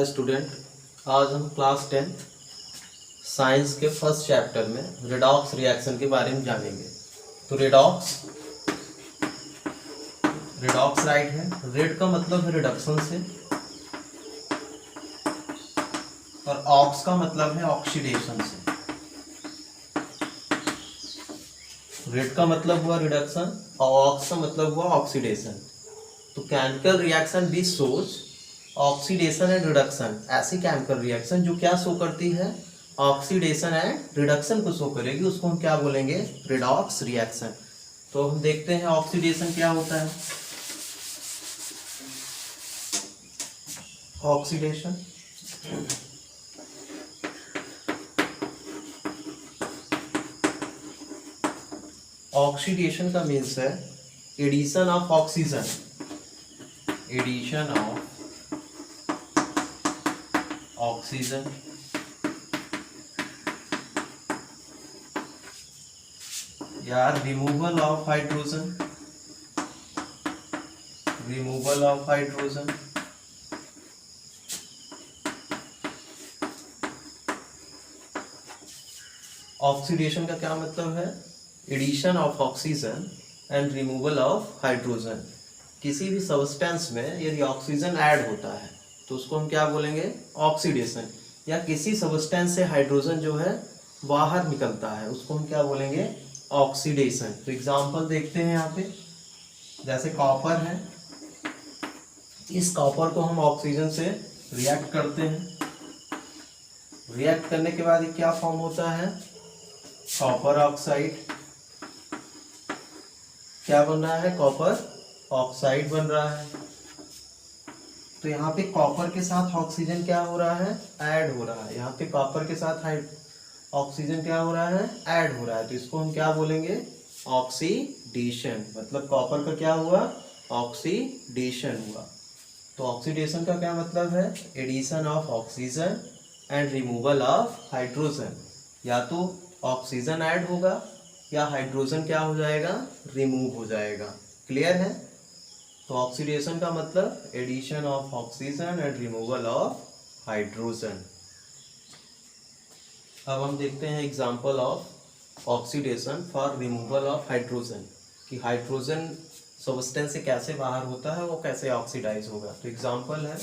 नमस्कार स्टूडेंट। आज हम क्लास 10 साइंस के फर्स्ट चैप्टर में रेडॉक्स रिएक्शन के बारे में जानेंगे। तो रेडॉक्स राइट है। रेड का मतलब है रिडक्शन से और ऑक्स का मतलब है ऑक्सीडेशन से। रेड का मतलब हुआ रिडक्शन और ऑक्स का मतलब हुआ ऑक्सीडेशन। तो केमिकल रिएक्शन भी सोच ऑक्सीडेशन एंड रिडक्शन, ऐसी केमिकल रिएक्शन जो क्या शो करती है, ऑक्सीडेशन एंड रिडक्शन को शो करेगी, उसको हम क्या बोलेंगे, रेडॉक्स रिएक्शन। तो हम देखते हैं ऑक्सीडेशन क्या होता है। ऑक्सीडेशन ऑक्सीडेशन का मीन्स है addition of oxygen, addition of oxygen या removal of hydrogen, removal of hydrogen. Oxidation का क्या मतलब है, addition of oxygen and removal of hydrogen. किसी भी सब्सटेंस में यदि ऑक्सीजन ऐड होता है तो उसको हम क्या बोलेंगे, ऑक्सीडेशन। या किसी सब्सटेंस से हाइड्रोजन जो है बाहर निकलता है उसको हम क्या बोलेंगे, ऑक्सीडेशन। तो एग्जांपल देखते हैं यहाँ पे, जैसे कॉपर है, इस कॉपर को हम ऑक्सीजन से रिएक्ट करते हैं। रिएक्ट करने के बाद ये क्या फॉर्म होता है, कॉपर ऑक्साइड। क्या बन रहा है, कॉपर ऑक्साइड बन रहा है। तो यहाँ पे कॉपर के साथ ऑक्सीजन क्या हो रहा है, ऐड हो रहा है। यहाँ पे कॉपर के साथ ऑक्सीजन क्या हो रहा है, ऐड हो रहा है। तो इसको हम क्या बोलेंगे, ऑक्सीडेशन। मतलब कॉपर का क्या हुआ, ऑक्सीडेशन हुआ। तो ऑक्सीडेशन का क्या मतलब है, addition of oxygen and removal of hydrogen. या तो ऑक्सीजन ऐड होगा या हाइड्रोजन क्या हो जाएगा, रिमूव हो जाएगा। क्लियर है। तो ऑक्सीडेशन का मतलब addition of oxygen and removal of hydrogen. अब हम देखते हैं example of oxidation for removal of hydrogen, कि हाइड्रोजन सब्सटेंस से कैसे बाहर होता है, वो कैसे ऑक्सीडाइज होगा। तो एग्जांपल है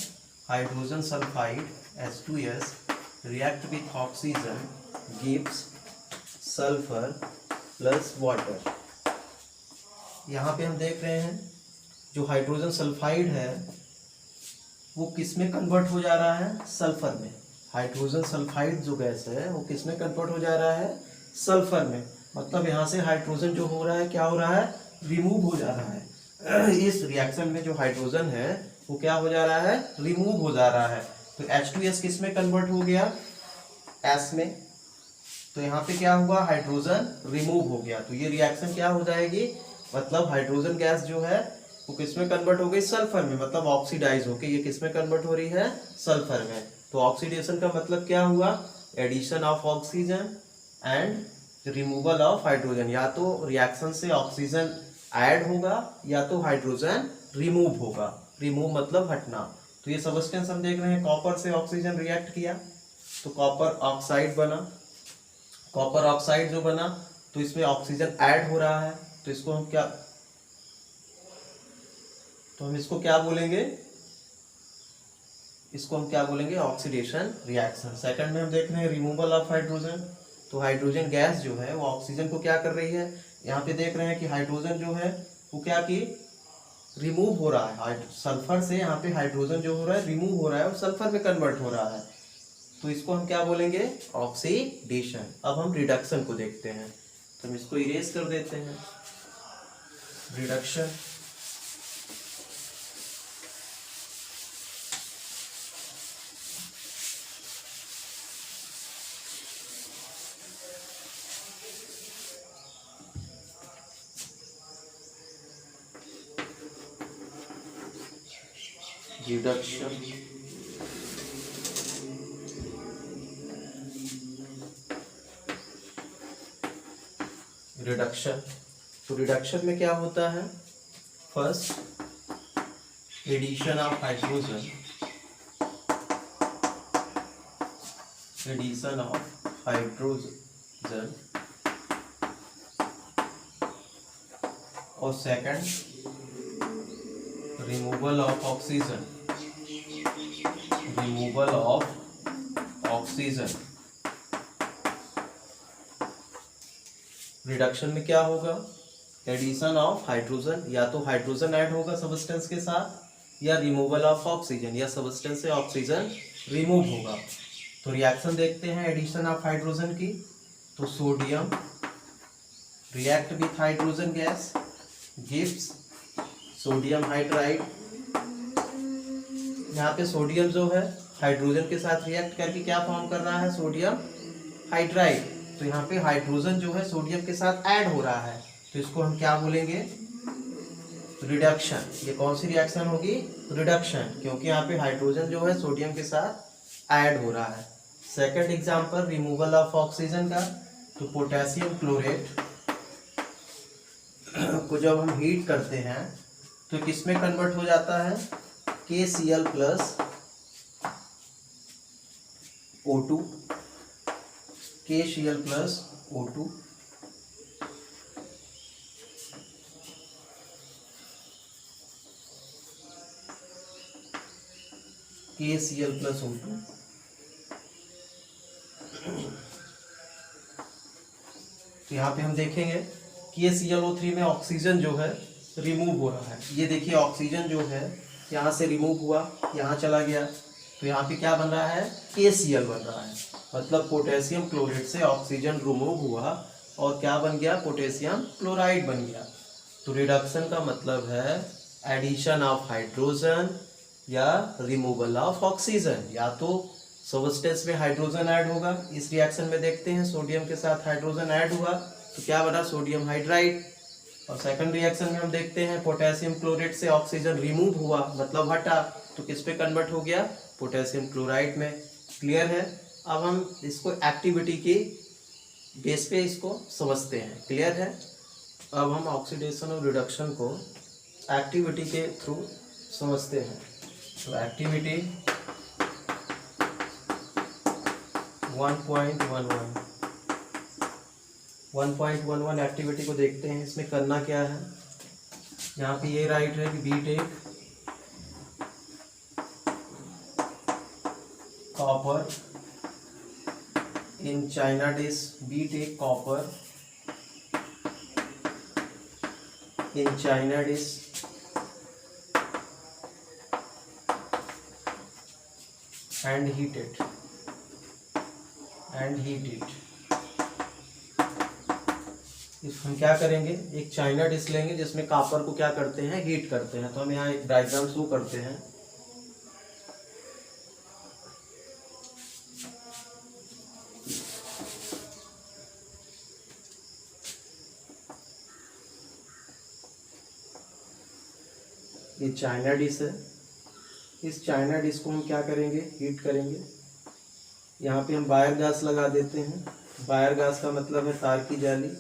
hydrogen sulphide H2S react with oxygen gives sulphur plus water. यहाँ पे हम देख रहे हैं जो हाइड्रोजन सल्फाइड है वो किस में कन्वर्ट हो जा रहा है, सल्फर में। हाइड्रोजन सल्फाइड जो गैस है वो किस में कन्वर्ट हो जा रहा है, सल्फर में। मतलब यहाँ से हाइड्रोजन जो हो रहा है क्या हो रहा है, रिमूव हो जा रहा है। इस रिएक्शन में जो हाइड्रोजन है वो क्या हो जा रहा है, रिमूव हो जा रहा है। तो H2S किस में कन्वर्ट हो गया, S में। तो यहाँ पे क्या हुआ, हाइड्रोजन रिमूव हो गया। तो ये रिएक्शन क्या हो जाएगी, मतलब हाइड्रोजन गैस जो है वो किस में कन्वर्ट हो गई, सल्फर में। मतलब ऑक्सीडाइज होके ये किस में कन्वर्ट हो रही है, सल्फर में। तो ऑक्सीडेशन का मतलब क्या हुआ, addition of oxygen and removal of hydrogen. या तो रिएक्शन से ऑक्सीजन ऐड होगा या तो हाइड्रोजन रिमूव होगा। रिमूव मतलब हटना। तो ये सब्सटेंस हम देख रहे हैं, कॉपर से ऑक्सीजन रिएक्ट किया तो कॉपर ऑक्साइड बना। कॉपर ऑक्साइड जो बना तो इसमें ऑक्सीजन ऐड हो रहा है। तो इसको हम क्या, तो हम इसको क्या बोलेंगे, इसको हम क्या बोलेंगे, ऑक्सीडेशन रिएक्शन। सेकंड में हम देख रहे हैं रिमूवल ऑफ हाइड्रोजन। तो हाइड्रोजन गैस जो है वो ऑक्सीजन को क्या कर रही है, यहाँ पे देख रहे हैं कि हाइड्रोजन जो है वो क्या की, रिमूव हो रहा है। सल्फर से यहाँ पे हाइड्रोजन जो हो रहा है रिमूव हो रहा है और सल्फर में कन्वर्ट हो रहा है। तो इसको हम क्या बोलेंगे, ऑक्सीडेशन। अब हम रिडक्शन को देखते हैं। तो हम इसको इरेज कर देते हैं। Reduction, reduction, reduction. तो रिडक्शन में क्या होता है, first addition of hydrogen addition of hydrogen और second removal of oxygen, removal of oxygen. Reduction में क्या होगा, एडिशन ऑफ हाइड्रोजन, या तो हाइड्रोजन ऐड होगा सब्सटेंस के साथ, या रिमूवल ऑफ ऑक्सीजन, या सब्सटेंस से ऑक्सीजन रिमूव होगा। तो रिएक्शन देखते हैं एडिशन ऑफ हाइड्रोजन की। तो sodium react with hydrogen gas gives sodium hydride. यहाँ पे सोडियम जो है हाइड्रोजन के साथ रिएक्ट करके क्या फॉर्म कर रहा है, सोडियम हाइड्राइड। तो यहाँ पे हाइड्रोजन जो है सोडियम के साथ ऐड हो रहा है, तो इसको हम क्या बोलेंगे, रिडक्शन। ये कौन सी रिएक्शन होगी, रिडक्शन, क्योंकि यहाँ पे हाइड्रोजन जो है सोडियम के साथ ऐड हो रहा है। Second example removal of oxygen का। तो पोटेशियम क्लोरेट को जब हम हीट करते हैं तो किस में कन्वर्ट हो जाता है, KCl plus O2, KCl plus O2, KCl plus O2। तो यहाँ पे हम देखेंगे KClO3 में ऑक्सीजन जो है रिमूव हो रहा है। ये देखिए ऑक्सीजन जो है यहाँ से रिमूव हुआ, यहाँ चला गया, तो यहाँ पे क्या बन रहा है, KCl बन रहा है। मतलब पोटेशियम क्लोराइड से ऑक्सीजन रिमूव हुआ और क्या बन गया, पोटेशियम क्लोराइड बन गया। तो रिडक्शन का मतलब है एडिशन ऑफ हाइड्रोजन या रिमूवल ऑफ ऑक्सीजन। या तो सब्सटेंस में हाइड्रोजन ऐड होगा, इस रिएक्शन में देखते हैं सोडियम के साथ हाइड्रोजन ऐड हुआ तो क्या बना, सोडियम हाइड्राइड। और सेकंड रिएक्शन में हम देखते हैं पोटेशियम क्लोराइड से ऑक्सीजन रिमूव हुआ, मतलब हटा, तो किस पे कन्वर्ट हो गया, पोटेशियम क्लोराइड में। क्लियर है। अब हम इसको एक्टिविटी की बेस पे इसको समझते हैं। क्लियर है। अब हम ऑक्सीडेशन और रिडक्शन को एक्टिविटी के थ्रू समझते हैं। तो एक्टिविटी 1.11 एक्टिविटी को देखते हैं। इसमें करना क्या है, यहाँ पे ये राइट है कि we take copper in china dish, we take copper in china dish and heat it इस हम क्या करेंगे, एक चाइना डिश लेंगे जिसमें कॉपर को क्या करते हैं, हीट करते हैं। तो हम यहाँ एक डायग्राम शो करते हैं। ये चाइना डिश है, इस चाइना डिश को हम क्या करेंगे, हीट करेंगे। यहाँ पे हम वायर गैस लगा देते हैं। वायर गैस का मतलब है तार की जाली।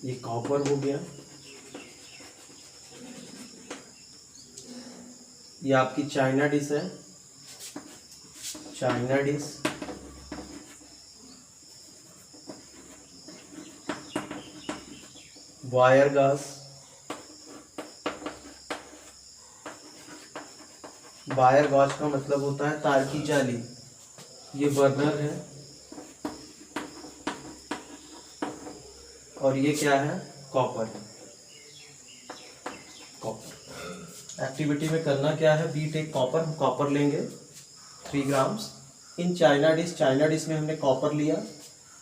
ये कॉपर हो गया, ये आपकी चाइना डिश है, China dish. Wire gas, wire gas का मतलब होता है तार की जाली। ये बर्नर है और ये क्या है, कॉपर है। कॉपर एक्टिविटी में करना क्या है, बी टेक कॉपर, हम कॉपर लेंगे 3 ग्राम्स इन चाइना डिश। चाइना डिश में हमने कॉपर लिया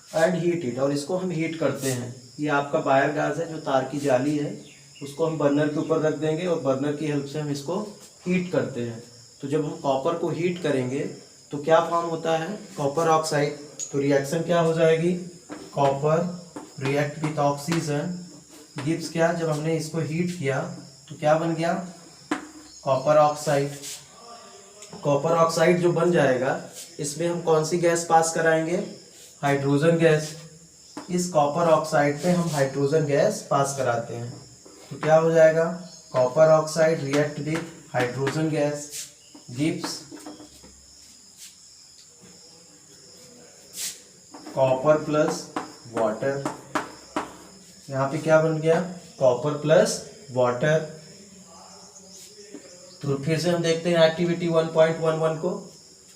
एंड हीट इट, और इसको हम हीट करते हैं। ये आपका वायर गैस है जो तार की जाली है, उसको हम बर्नर के ऊपर रख देंगे और बर्नर की हेल्प से हम इसको हीट करते हैं। तो जब हम कॉपर को हीट करेंगे तो क्या फॉर्म होता है, कॉपर ऑक्साइड। तो रिएक्शन क्या हो जाएगी, copper react with oxygen gives क्या, जब हमने इसको हीट किया तो क्या बन गया, कॉपर ऑक्साइड। कॉपर ऑक्साइड जो बन जाएगा इसमें हम कौन सी गैस पास कराएंगे, हाइड्रोजन गैस। इस कॉपर ऑक्साइड पे हम हाइड्रोजन गैस पास कराते हैं तो क्या हो जाएगा, copper oxide react with hydrogen gas gives copper plus water. यहाँ पे क्या बन गया, कॉपर प्लस वाटर। तो फिर से हम देखते हैं एक्टिविटी 1.11 को।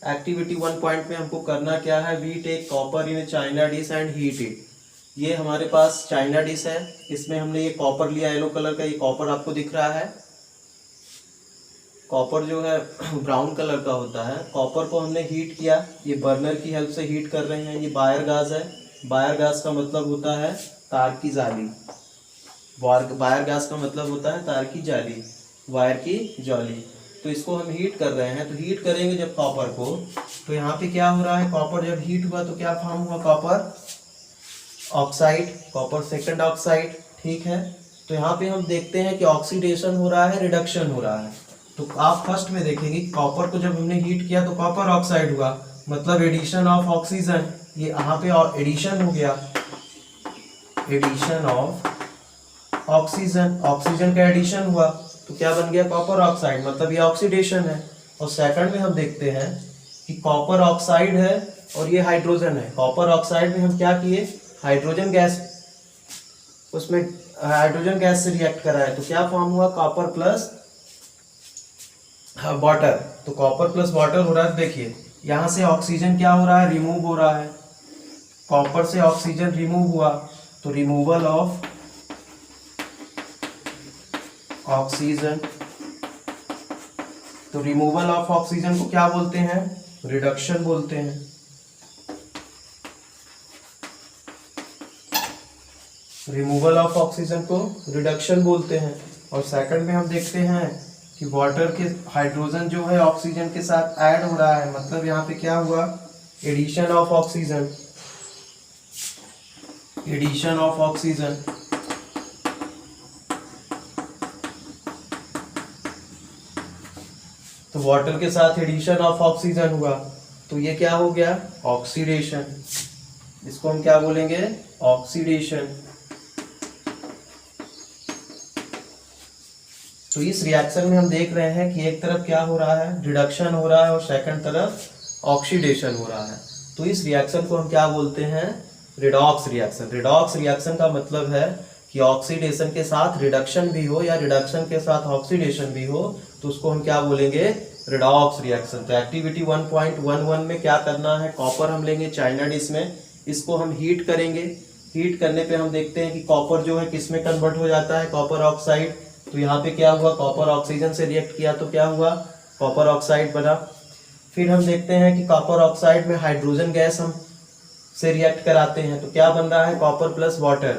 एक्टिविटी 1 पॉइंट में हमको करना क्या है, we take copper in china dish and heat it. ये हमारे पास चाइना डिश है, इसमें हमने ये कॉपर लिया येलो कलर का, ये कॉपर आपको दिख रहा है, कॉपर जो है ब्राउन कलर का होता है। कॉपर को हमने हीट किया, ये बर्नर की हेल्प से हीट कर रहे हैं, ये बायर गैस है। बायर गैस का मतलब होता है तार की जाली, बायर गैस का मतलब होता है तार की जाली, वायर की जाली। तो इसको हम हीट कर रहे हैं, तो हीट करेंगे जब कॉपर को, तो यहाँ पे क्या हो रहा है, कॉपर जब हीट हुआ तो क्या फॉर्म हुआ, copper oxide, copper second oxide, ठीक है। तो यहाँ पे हम देखते हैं कि ऑक्सीडेशन हो रहा है, रिडक्शन हो रहा है। तो आप फर्स्ट में देखेंगे कॉपर को जब हमने हीट किया तो कॉपर ऑक्साइड हुआ, मतलब एडिशन ऑफ ऑक्सीजन, ये यहाँ पे एडिशन हो गया, एडिशन ऑफ ऑक्सीजन, ऑक्सीजन का एडिशन हुआ तो क्या बन गया, कॉपर ऑक्साइड, मतलब ये ऑक्सीडेशन है। और सेकंड में हम देखते हैं कि कॉपर ऑक्साइड है और ये हाइड्रोजन है। कॉपर ऑक्साइड में हम क्या किए, हाइड्रोजन गैस, उसमें हाइड्रोजन गैस से रिएक्ट करा है तो क्या फॉर्म हुआ, कॉपर प्लस वाटर। तो कॉपर प्लस वाटर हो रहा है, देखिए यहाँ से ऑक्सीजन क्या हो रहा है, रिमूव हो रहा है, कॉपर से ऑक्सीजन रिमूव हुआ तो रिमूवल ऑफ ऑक्सीजन। तो रिमूवल ऑफ ऑक्सीजन को क्या बोलते हैं, रिडक्शन बोलते हैं। रिमूवल ऑफ ऑक्सीजन को रिडक्शन बोलते हैं। और सेकंड में हम देखते हैं कि वाटर के हाइड्रोजन जो है ऑक्सीजन के साथ ऐड हो रहा है, मतलब यहाँ पे क्या हुआ, addition of oxygen, addition of oxygen. तो वाटर के साथ एडिशन ऑफ ऑक्सीजन हुआ तो ये क्या हो गया, ऑक्सीडेशन। इसको हम क्या बोलेंगे, ऑक्सीडेशन। तो इस रिएक्शन में हम देख रहे हैं कि एक तरफ क्या हो रहा है, रिडक्शन हो रहा है और सेकंड तरफ ऑक्सीडेशन हो रहा है। तो इस रिएक्शन को हम क्या बोलते हैं, रिडॉक्स रिएक्शन। रिडॉक्स रिएक्शन का मतलब है कि ऑक्सीडेशन के साथ रिडक्शन भी हो या रिडक्शन के साथ ऑक्सीडेशन भी हो तो उसको हम क्या बोलेंगे, रिडॉक्स रिएक्शन। तो एक्टिविटी 1.11 में क्या करना है, कॉपर हम लेंगे चाइना डिश में, इसको हम हीट करेंगे। हीट करने पे हम देखते हैं कि कॉपर जो है किस में कन्वर्ट हो जाता है, कॉपर ऑक्साइड। तो यहाँ पे क्या हुआ, कॉपर ऑक्सीजन से रिएक्ट किया तो क्या हुआ, कॉपर ऑक्साइड बना। फिर हम देखते हैं कि कॉपर ऑक्साइड में हाइड्रोजन गैस हम से रिएक्ट कराते हैं तो क्या बन रहा है, कॉपर प्लस वाटर।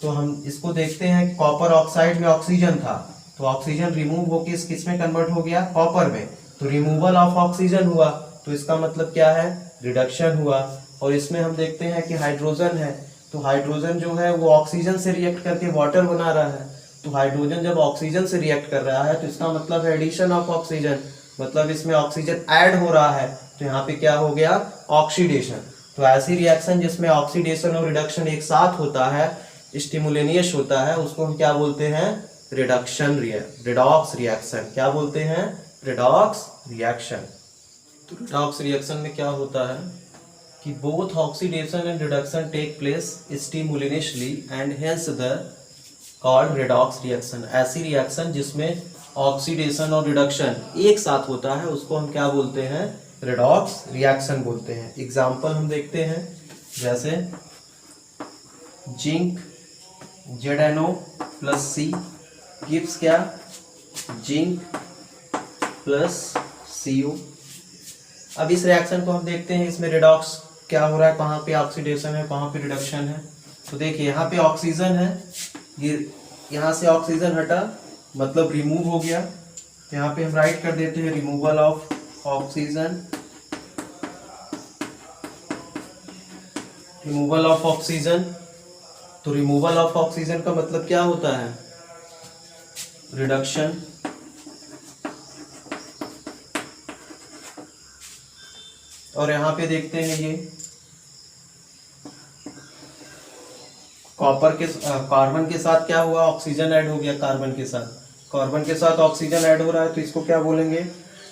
तो हम इसको देखते हैं कि कॉपर ऑक्साइड में ऑक्सीजन था तो ऑक्सीजन रिमूव होकर किस में कन्वर्ट हो गया, कॉपर में। तो रिमूवल ऑफ ऑक्सीजन हुआ तो इसका मतलब क्या है, रिडक्शन हुआ। और इसमें हम देखते हैं कि हाइड्रोजन है तो हाइड्रोजन जो है वो ऑक्सीजन से रिएक्ट करके वाटर बना रहा है। तो हाइड्रोजन जब ऑक्सीजन से रिएक्ट कर रहा है तो इसका मतलब है एडिशन ऑफ ऑक्सीजन, मतलब इसमें ऑक्सीजन ऐड हो रहा है तो यहाँ पे क्या हो गया, ऑक्सीडेशन। तो ऐसी रिएक्शन जिसमें ऑक्सीडेशन और रिडक्शन एक साथ होता है, स्टिमुलेनियस होता है, उसको हम क्या बोलते हैं, रिडॉक्स रिएक्शन। क्या बोलते हैं, रिडॉक्स रिएक्शन। तो रिडॉक्स रिएक्शन में क्या होता है कि both oxidation and reduction take place simultaneously and hence the called redox reaction. ऐसी रिएक्शन जिसमें ऑक्सीडेशन और रिडक्शन एक साथ होता है उसको हम क्या बोलते हैं, रिडॉक्स रिएक्शन बोलते हैं। एग्जाम्पल हम देखते हैं, जैसे zinc ZnO plus C gives क्या, जिंक प्लस CO। अब इस रिएक्शन को हम देखते हैं, इसमें रिडॉक्स क्या हो रहा है, कहाँ पे ऑक्सीडेशन है, कहाँ पे रिडक्शन है। तो देखिए यहाँ पे ऑक्सीजन है, ये यहाँ से ऑक्सीजन हटा मतलब रिमूव हो गया। यहाँ पे हम राइट कर देते हैं removal of oxygen. Removal of oxygen, तो रिमूवल ऑफ ऑक्सीजन का मतलब क्या होता है? रिडक्शन। और यहां पे देखते हैं ये कॉपर के कार्बन के साथ क्या हुआ, ऑक्सीजन ऐड हो गया कार्बन के साथ, कार्बन के साथ ऑक्सीजन ऐड हो रहा है, तो इसको क्या बोलेंगे?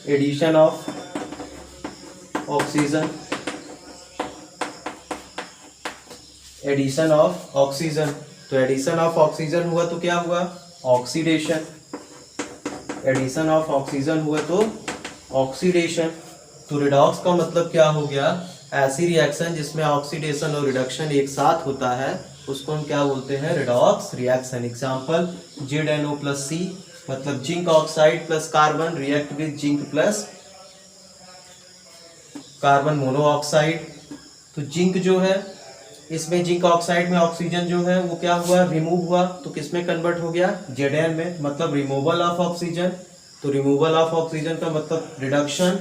Addition of oxygen. Addition of oxygen, तो एडिशन ऑफ ऑक्सीजन हुआ तो क्या हुआ? ऑक्सीडेशन। एडिशन ऑफ ऑक्सीजन हुआ तो ऑक्सीडेशन। तो रिडॉक्स का मतलब क्या हो गया? ऐसी रिएक्शन जिसमें ऑक्सीडेशन और रिडक्शन एक साथ होता है उसको हम क्या बोलते हैं? Redox reaction. एग्जांपल ZnO+C, मतलब zinc oxide plus carbon react with zinc plus carbon monoxide. तो जिंक जो है, इसमें जिंक ऑक्साइड में ऑक्सीजन जो है वो क्या हुआ? रिमूव हुआ, तो किस में कन्वर्ट हो गया? Zn में, मतलब रिमूवल ऑफ ऑक्सीजन। तो रिमूवल ऑफ ऑक्सीजन का मतलब रिडक्शन,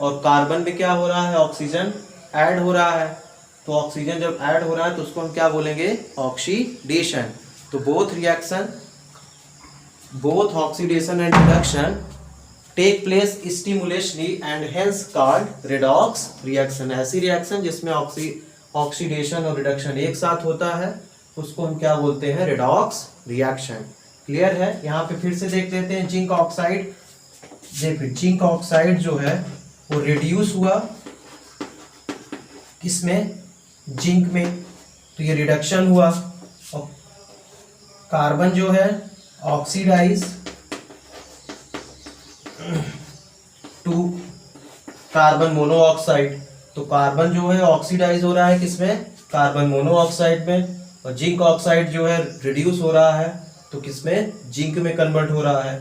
और कार्बन में क्या हो रहा है? ऑक्सीजन ऐड हो रहा है। तो ऑक्सीजन जब ऐड हो रहा है तो उसको हम क्या बोलेंगे? ऑक्सीडेशन। तो both oxidation and reduction take place simultaneously and hence called redox reaction. ऐसी रिएक्शन जिसमें ऑक्सीडेशन और रिडक्शन एक साथ होता है उसको हम क्या बोलते हैं? Redox reaction. क्लियर है? यहाँ पे फिर से देख लेते हैं जिंक ऑक्साइड। देखिए जिंक ऑक्साइड जो है वो रिड्यूस हुआ किसमें? जिंक में, तो ये रिडक्शन हुआ। और कार्बन जो है ऑक्सीडाइज टू कार्बन मोनोऑक्साइड, तो कार्बन जो है ऑक्सीडाइज हो रहा है किसमें? कार्बन मोनोऑक्साइड में। और जिंक ऑक्साइड जो है रिड्यूस हो रहा है तो किसमें? जिंक में कन्वर्ट हो रहा है।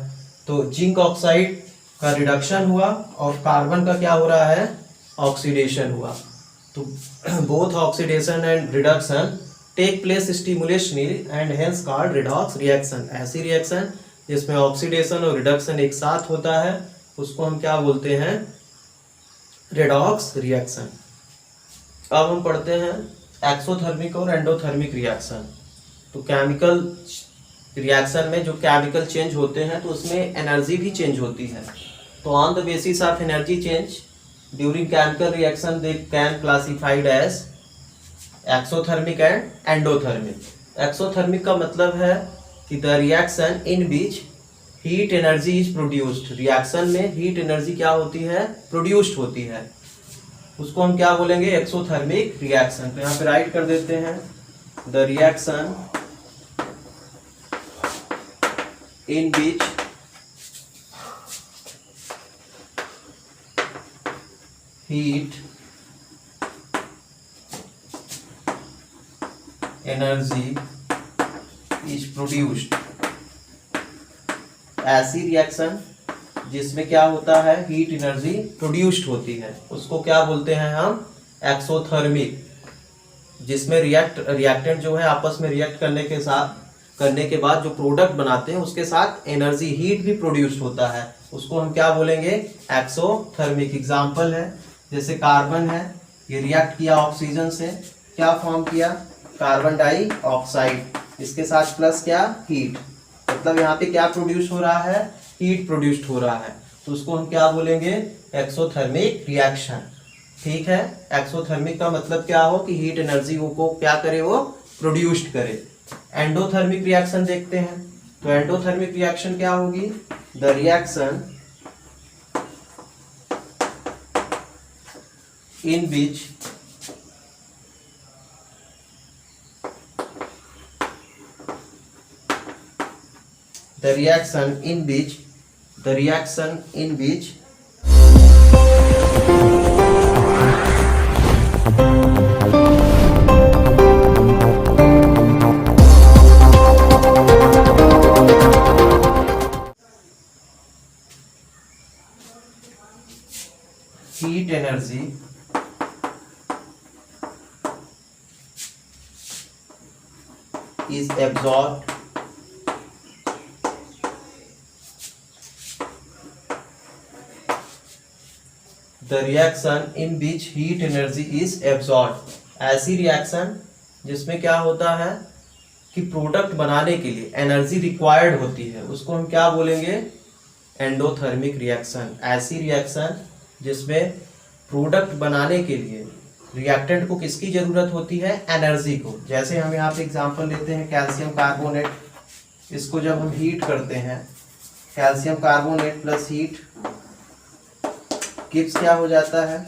तो जिंक ऑक्साइड का रिडक्शन हुआ और कार्बन का क्या हो रहा है? ऑक्सीडेशन हुआ। तो both oxidation and reduction take place simultaneously and hence called redox reaction. ऐसी रिएक्शन जिसमें ऑक्सीडेशन और रिडक्शन एक साथ होता है उसको हम क्या बोलते हैं? Redox reaction. अब हम पढ़ते हैं एक्सोथर्मिक और एंडोथर्मिक रिएक्शन। तो केमिकल रिएक्शन में जो केमिकल चेंज होते हैं तो उसमें एनर्जी भी चेंज होती है। तो on the basis of energy change during chemical reaction they can classified as exothermic and endothermic. Exothermic का मतलब है कि the reaction in which heat energy is produced. Reaction में हीट एनर्जी क्या होती है? प्रोड्यूस्ड होती है, उसको हम क्या बोलेंगे? Exothermic reaction. तो यहाँ पे राइट कर देते हैं the reaction in which heat energy is produced. ऐसी रिएक्शन जिसमें क्या होता है? हीट एनर्जी प्रोड्यूस्ड होती है उसको क्या बोलते हैं हम? एक्सोथर्मिक। जिसमें रिएक्टेंट जो है आपस में रिएक्ट करने के बाद जो प्रोडक्ट बनाते हैं उसके साथ एनर्जी हीट भी प्रोड्यूस्ड होता है उसको हम क्या बोलेंगे? एक्सोथर्मिक। एग्जांपल है जैसे कार्बन है, ये रिएक्ट किया ऑक्सीजन से, क्या फॉर्म किया? कार्बन डाइऑक्साइड, इसके साथ प्लस क्या? हीट, मतलब यहाँ पे क्या प्रोड्यूस हो रहा है? हीट प्रोड्यूस्ड हो रहा है, तो उसको हम क्या बोलेंगे? Exothermic reaction. ठीक है? एक्सोथर्मिक का मतलब क्या हो कि हीट एनर्जी को क्या करे? वो प्रोड्यूस्ड करे। एंडोथर्मिक रिएक्शन देखते हैं, तो एंडोथर्मिक रिएक्शन क्या होगी? The reaction in which the reaction in which heat energy is absorbed the reaction in which heat energy is absorbed ऐसी रिएक्शन जिसमें क्या होता है कि प्रोडक्ट बनाने के लिए एनर्जी रिक्वायर्ड होती है, उसको हम क्या बोलेंगे, एंडोथर्मिक रिएक्शन। ऐसी रिएक्शन जिसमें प्रोडक्ट बनाने के लिए रिएक्टेंट को किसकी जरूरत होती है, एनर्जी को। जैसे हम यहाँ पे एग्जांपल लेते हैं कैल्शियम कार्बोनेट, इसको जब हम हीट करते हैं, calcium carbonate plus heat gives क्या हो जाता है,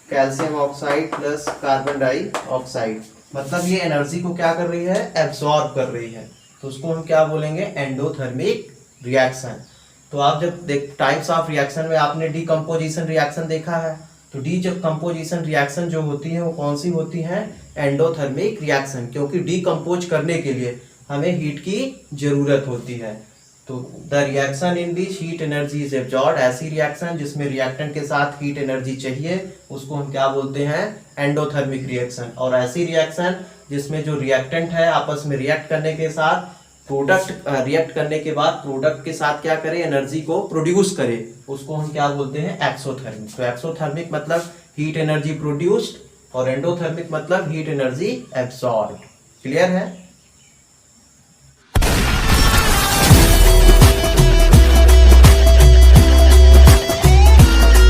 calcium oxide plus carbon dioxide. मतलब ये एनर्जी को क्या कर रही है, एब्सॉर्ब कर रही है, तो उसको हम क्या बोलेंगे, एंडोथर्मिक रिएक्शन। तो आप जब टाइप्स ऑफ रिएक्शन में आपने डीकम्पोजिशन रिएक्शन देखा है, तो डीकम्पोजिशन रिएक्शन जो होती है वो कौन सी होती है, एंडोथर्मिक रिएक्शन, क्योंकि डीकम्पोज करने के लिए हमें हीट की जरूरत होती है। तो the reaction in which heat energy is absorbed, ऐसी रिएक्शन जिसमें रिएक्टेंट के साथ हीट एनर्जी चाहिए, उसको हम क्या बोलते हैं, एंडोथर्मिक रिएक्शन। और ऐसी रिएक्शन जिसमें जो रिएक्टेंट है आपस में रिएक्ट करने के साथ प्रोडक्ट रिएक्ट करने के बाद प्रोडक्ट के साथ क्या करे, एनर्जी को प्रोड्यूस करे, उसको हम क्या बोलते हैं, एक्सोथर्मिक। तो एक्सोथर्मिक मतलब हीट एनर्जी प्रोड्यूस्ड और एंडोथर्मिक मतलब हीट एनर्जी एब्सॉर्ब्ड। क्लियर है।